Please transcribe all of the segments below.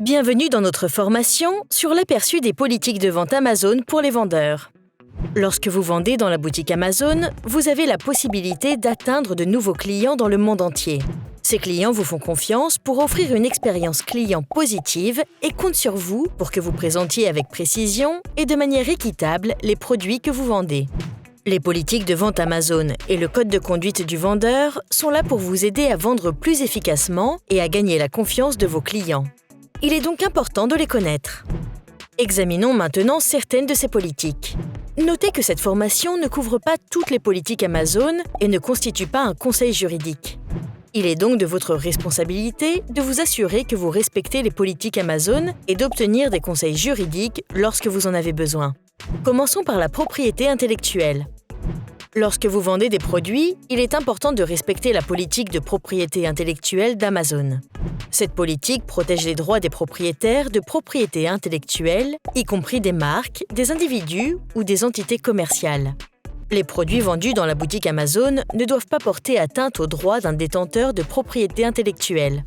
Bienvenue dans notre formation sur l'aperçu des politiques de vente Amazon pour les vendeurs. Lorsque vous vendez dans la boutique Amazon, vous avez la possibilité d'atteindre de nouveaux clients dans le monde entier. Ces clients vous font confiance pour offrir une expérience client positive et comptent sur vous pour que vous présentiez avec précision et de manière équitable les produits que vous vendez. Les politiques de vente Amazon et le code de conduite du vendeur sont là pour vous aider à vendre plus efficacement et à gagner la confiance de vos clients. Il est donc important de les connaître. Examinons maintenant certaines de ces politiques. Notez que cette formation ne couvre pas toutes les politiques Amazon et ne constitue pas un conseil juridique. Il est donc de votre responsabilité de vous assurer que vous respectez les politiques Amazon et d'obtenir des conseils juridiques lorsque vous en avez besoin. Commençons par la propriété intellectuelle. Lorsque vous vendez des produits, il est important de respecter la politique de propriété intellectuelle d'Amazon. Cette politique protège les droits des propriétaires de propriété intellectuelle, y compris des marques, des individus ou des entités commerciales. Les produits vendus dans la boutique Amazon ne doivent pas porter atteinte aux droits d'un détenteur de propriété intellectuelle.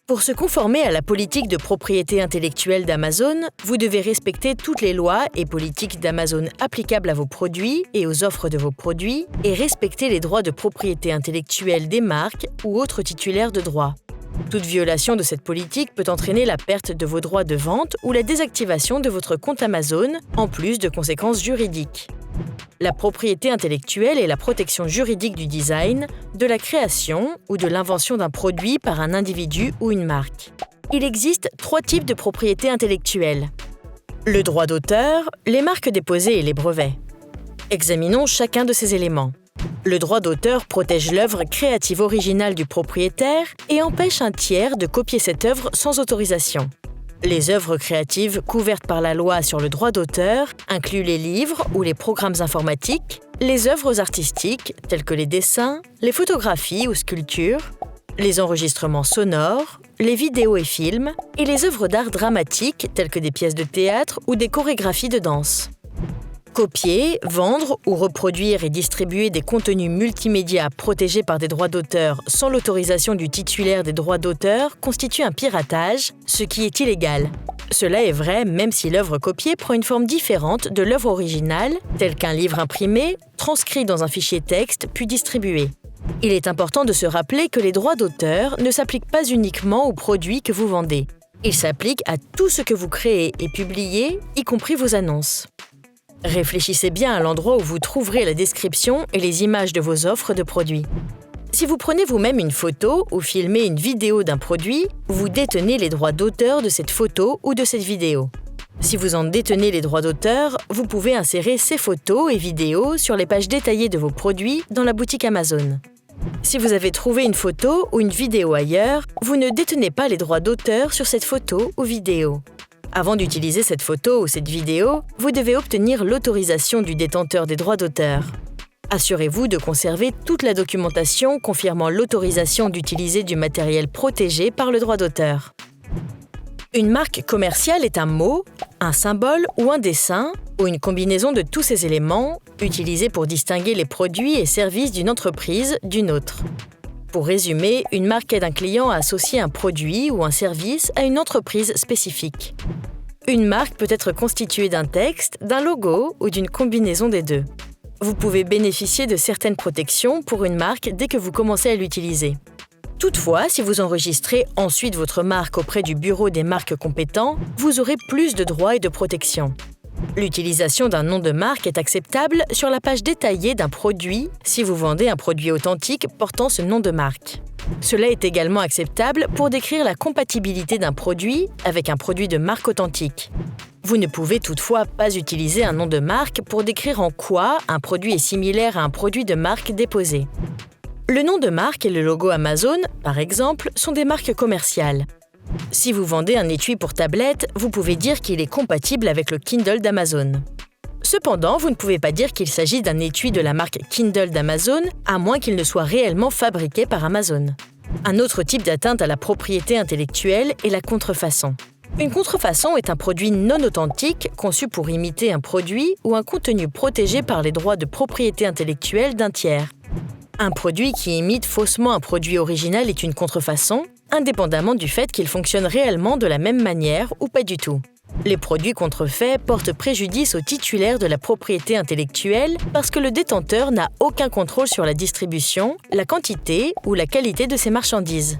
Pour se conformer à la politique de propriété intellectuelle d'Amazon, vous devez respecter toutes les lois et politiques d'Amazon applicables à vos produits et aux offres de vos produits et respecter les droits de propriété intellectuelle des marques ou autres titulaires de droits. Toute violation de cette politique peut entraîner la perte de vos droits de vente ou la désactivation de votre compte Amazon, en plus de conséquences juridiques. La propriété intellectuelle est la protection juridique du design, de la création ou de l'invention d'un produit par un individu ou une marque. Il existe 3 types de propriété intellectuelle. Le droit d'auteur, les marques déposées et les brevets. Examinons chacun de ces éléments. Le droit d'auteur protège l'œuvre créative originale du propriétaire et empêche un tiers de copier cette œuvre sans autorisation. Les œuvres créatives couvertes par la loi sur le droit d'auteur incluent les livres ou les programmes informatiques, les œuvres artistiques telles que les dessins, les photographies ou sculptures, les enregistrements sonores, les vidéos et films, et les œuvres d'art dramatique telles que des pièces de théâtre ou des chorégraphies de danse. Copier, vendre ou reproduire et distribuer des contenus multimédia protégés par des droits d'auteur sans l'autorisation du titulaire des droits d'auteur constitue un piratage, ce qui est illégal. Cela est vrai même si l'œuvre copiée prend une forme différente de l'œuvre originale, telle qu'un livre imprimé, transcrit dans un fichier texte puis distribué. Il est important de se rappeler que les droits d'auteur ne s'appliquent pas uniquement aux produits que vous vendez. Ils s'appliquent à tout ce que vous créez et publiez, y compris vos annonces. Réfléchissez bien à l'endroit où vous trouverez la description et les images de vos offres de produits. Si vous prenez vous-même une photo ou filmez une vidéo d'un produit, vous détenez les droits d'auteur de cette photo ou de cette vidéo. Si vous en détenez les droits d'auteur, vous pouvez insérer ces photos et vidéos sur les pages détaillées de vos produits dans la boutique Amazon. Si vous avez trouvé une photo ou une vidéo ailleurs, vous ne détenez pas les droits d'auteur sur cette photo ou vidéo. Avant d'utiliser cette photo ou cette vidéo, vous devez obtenir l'autorisation du détenteur des droits d'auteur. Assurez-vous de conserver toute la documentation confirmant l'autorisation d'utiliser du matériel protégé par le droit d'auteur. Une marque commerciale est un mot, un symbole ou un dessin, ou une combinaison de tous ces éléments, utilisés pour distinguer les produits et services d'une entreprise d'une autre. Pour résumer, une marque aide un client à associer un produit ou un service à une entreprise spécifique. Une marque peut être constituée d'un texte, d'un logo ou d'une combinaison des deux. Vous pouvez bénéficier de certaines protections pour une marque dès que vous commencez à l'utiliser. Toutefois, si vous enregistrez ensuite votre marque auprès du bureau des marques compétents, vous aurez plus de droits et de protections. L'utilisation d'un nom de marque est acceptable sur la page détaillée d'un produit si vous vendez un produit authentique portant ce nom de marque. Cela est également acceptable pour décrire la compatibilité d'un produit avec un produit de marque authentique. Vous ne pouvez toutefois pas utiliser un nom de marque pour décrire en quoi un produit est similaire à un produit de marque déposé. Le nom de marque et le logo Amazon, par exemple, sont des marques commerciales. Si vous vendez un étui pour tablette, vous pouvez dire qu'il est compatible avec le Kindle d'Amazon. Cependant, vous ne pouvez pas dire qu'il s'agit d'un étui de la marque Kindle d'Amazon, à moins qu'il ne soit réellement fabriqué par Amazon. Un autre type d'atteinte à la propriété intellectuelle est la contrefaçon. Une contrefaçon est un produit non authentique conçu pour imiter un produit ou un contenu protégé par les droits de propriété intellectuelle d'un tiers. Un produit qui imite faussement un produit original est une contrefaçon, indépendamment du fait qu'ils fonctionnent réellement de la même manière ou pas du tout. Les produits contrefaits portent préjudice au titulaire de la propriété intellectuelle parce que le détenteur n'a aucun contrôle sur la distribution, la quantité ou la qualité de ses marchandises.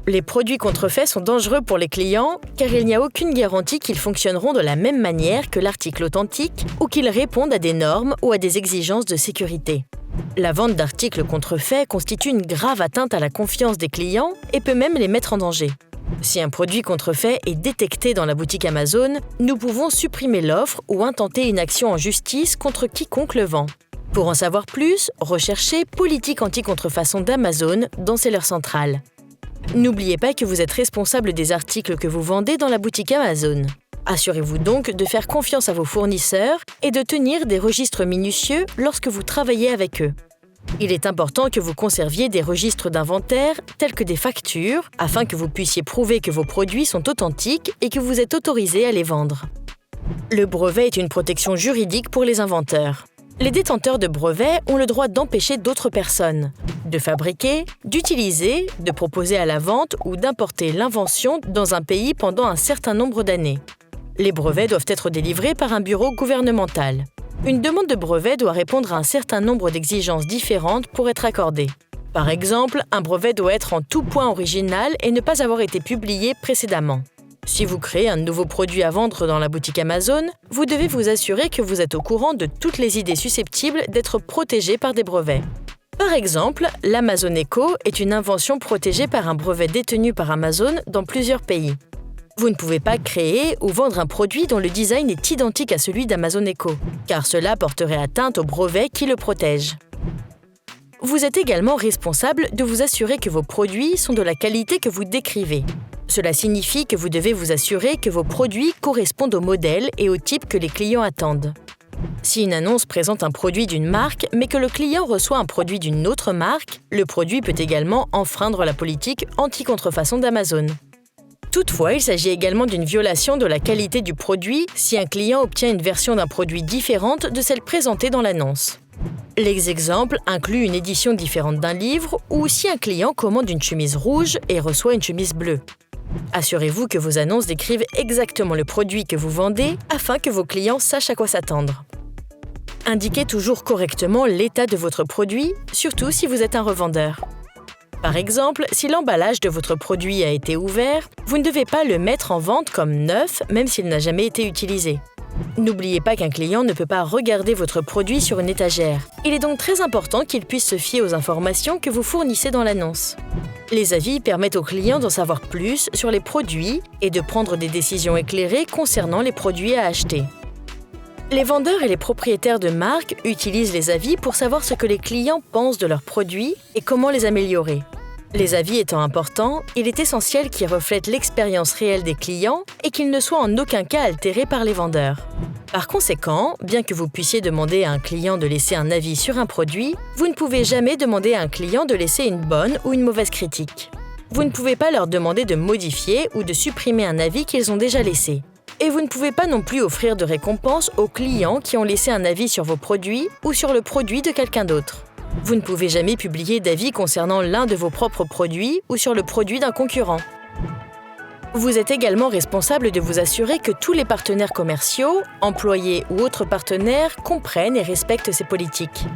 Les produits contrefaits sont dangereux pour les clients car il n'y a aucune garantie qu'ils fonctionneront de la même manière que l'article authentique ou qu'ils répondent à des normes ou à des exigences de sécurité. La vente d'articles contrefaits constitue une grave atteinte à la confiance des clients et peut même les mettre en danger. Si un produit contrefait est détecté dans la boutique Amazon, nous pouvons supprimer l'offre ou intenter une action en justice contre quiconque le vend. Pour en savoir plus, recherchez « Politique anti-contrefaçon d'Amazon » dans Seller Central. N'oubliez pas que vous êtes responsable des articles que vous vendez dans la boutique Amazon. Assurez-vous donc de faire confiance à vos fournisseurs et de tenir des registres minutieux lorsque vous travaillez avec eux. Il est important que vous conserviez des registres d'inventaire tels que des factures afin que vous puissiez prouver que vos produits sont authentiques et que vous êtes autorisé à les vendre. Le brevet est une protection juridique pour les inventeurs. Les détenteurs de brevets ont le droit d'empêcher d'autres personnes de fabriquer, d'utiliser, de proposer à la vente ou d'importer l'invention dans un pays pendant un certain nombre d'années. Les brevets doivent être délivrés par un bureau gouvernemental. Une demande de brevet doit répondre à un certain nombre d'exigences différentes pour être accordée. Par exemple, un brevet doit être en tout point original et ne pas avoir été publié précédemment. Si vous créez un nouveau produit à vendre dans la boutique Amazon, vous devez vous assurer que vous êtes au courant de toutes les idées susceptibles d'être protégées par des brevets. Par exemple, l'Amazon Echo est une invention protégée par un brevet détenu par Amazon dans plusieurs pays. Vous ne pouvez pas créer ou vendre un produit dont le design est identique à celui d'Amazon Echo, car cela porterait atteinte au brevet qui le protège. Vous êtes également responsable de vous assurer que vos produits sont de la qualité que vous décrivez. Cela signifie que vous devez vous assurer que vos produits correspondent au modèle et au type que les clients attendent. Si une annonce présente un produit d'une marque, mais que le client reçoit un produit d'une autre marque, le produit peut également enfreindre la politique anti-contrefaçon d'Amazon. Toutefois, il s'agit également d'une violation de la qualité du produit si un client obtient une version d'un produit différente de celle présentée dans l'annonce. Les exemples incluent une édition différente d'un livre ou si un client commande une chemise rouge et reçoit une chemise bleue. Assurez-vous que vos annonces décrivent exactement le produit que vous vendez afin que vos clients sachent à quoi s'attendre. Indiquez toujours correctement l'état de votre produit, surtout si vous êtes un revendeur. Par exemple, si l'emballage de votre produit a été ouvert, vous ne devez pas le mettre en vente comme neuf, même s'il n'a jamais été utilisé. N'oubliez pas qu'un client ne peut pas regarder votre produit sur une étagère. Il est donc très important qu'il puisse se fier aux informations que vous fournissez dans l'annonce. Les avis permettent aux clients d'en savoir plus sur les produits et de prendre des décisions éclairées concernant les produits à acheter. Les vendeurs et les propriétaires de marques utilisent les avis pour savoir ce que les clients pensent de leurs produits et comment les améliorer. Les avis étant importants, il est essentiel qu'ils reflètent l'expérience réelle des clients et qu'ils ne soient en aucun cas altérés par les vendeurs. Par conséquent, bien que vous puissiez demander à un client de laisser un avis sur un produit, vous ne pouvez jamais demander à un client de laisser une bonne ou une mauvaise critique. Vous ne pouvez pas leur demander de modifier ou de supprimer un avis qu'ils ont déjà laissé. Et vous ne pouvez pas non plus offrir de récompense aux clients qui ont laissé un avis sur vos produits ou sur le produit de quelqu'un d'autre. Vous ne pouvez jamais publier d'avis concernant l'un de vos propres produits ou sur le produit d'un concurrent. Vous êtes également responsable de vous assurer que tous les partenaires commerciaux, employés ou autres partenaires comprennent et respectent ces politiques.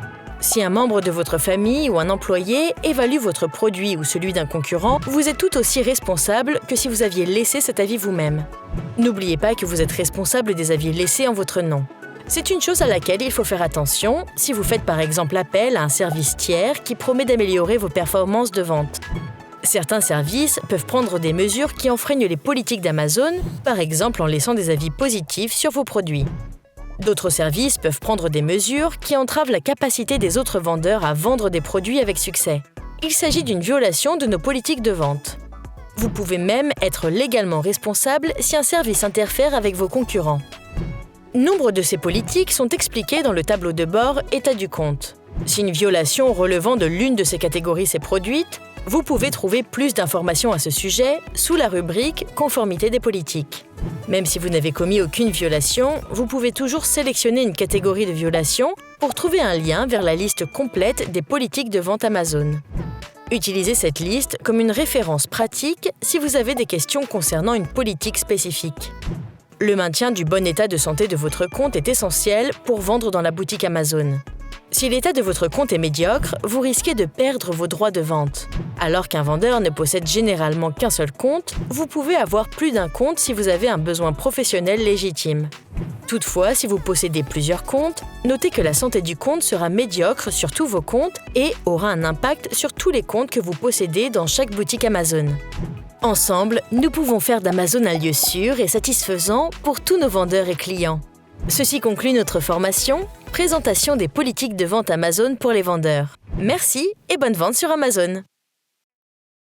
Si un membre de votre famille ou un employé évalue votre produit ou celui d'un concurrent, vous êtes tout aussi responsable que si vous aviez laissé cet avis vous-même. N'oubliez pas que vous êtes responsable des avis laissés en votre nom. C'est une chose à laquelle il faut faire attention si vous faites par exemple appel à un service tiers qui promet d'améliorer vos performances de vente. Certains services peuvent prendre des mesures qui enfreignent les politiques d'Amazon, par exemple en laissant des avis positifs sur vos produits. D'autres services peuvent prendre des mesures qui entravent la capacité des autres vendeurs à vendre des produits avec succès. Il s'agit d'une violation de nos politiques de vente. Vous pouvez même être légalement responsable si un service interfère avec vos concurrents. Nombre de ces politiques sont expliquées dans le tableau de bord État du compte. Si une violation relevant de l'une de ces catégories s'est produite, vous pouvez trouver plus d'informations à ce sujet sous la rubrique « Conformité des politiques ». Même si vous n'avez commis aucune violation, vous pouvez toujours sélectionner une catégorie de violation pour trouver un lien vers la liste complète des politiques de vente Amazon. Utilisez cette liste comme une référence pratique si vous avez des questions concernant une politique spécifique. Le maintien du bon état de santé de votre compte est essentiel pour vendre dans la boutique Amazon. Si l'état de votre compte est médiocre, vous risquez de perdre vos droits de vente. Alors qu'un vendeur ne possède généralement qu'un seul compte, vous pouvez avoir plus d'un compte si vous avez un besoin professionnel légitime. Toutefois, si vous possédez plusieurs comptes, notez que la santé du compte sera médiocre sur tous vos comptes et aura un impact sur tous les comptes que vous possédez dans chaque boutique Amazon. Ensemble, nous pouvons faire d'Amazon un lieu sûr et satisfaisant pour tous nos vendeurs et clients. Ceci conclut notre formation « Présentation des politiques de vente Amazon pour les vendeurs ». Merci et bonne vente sur Amazon.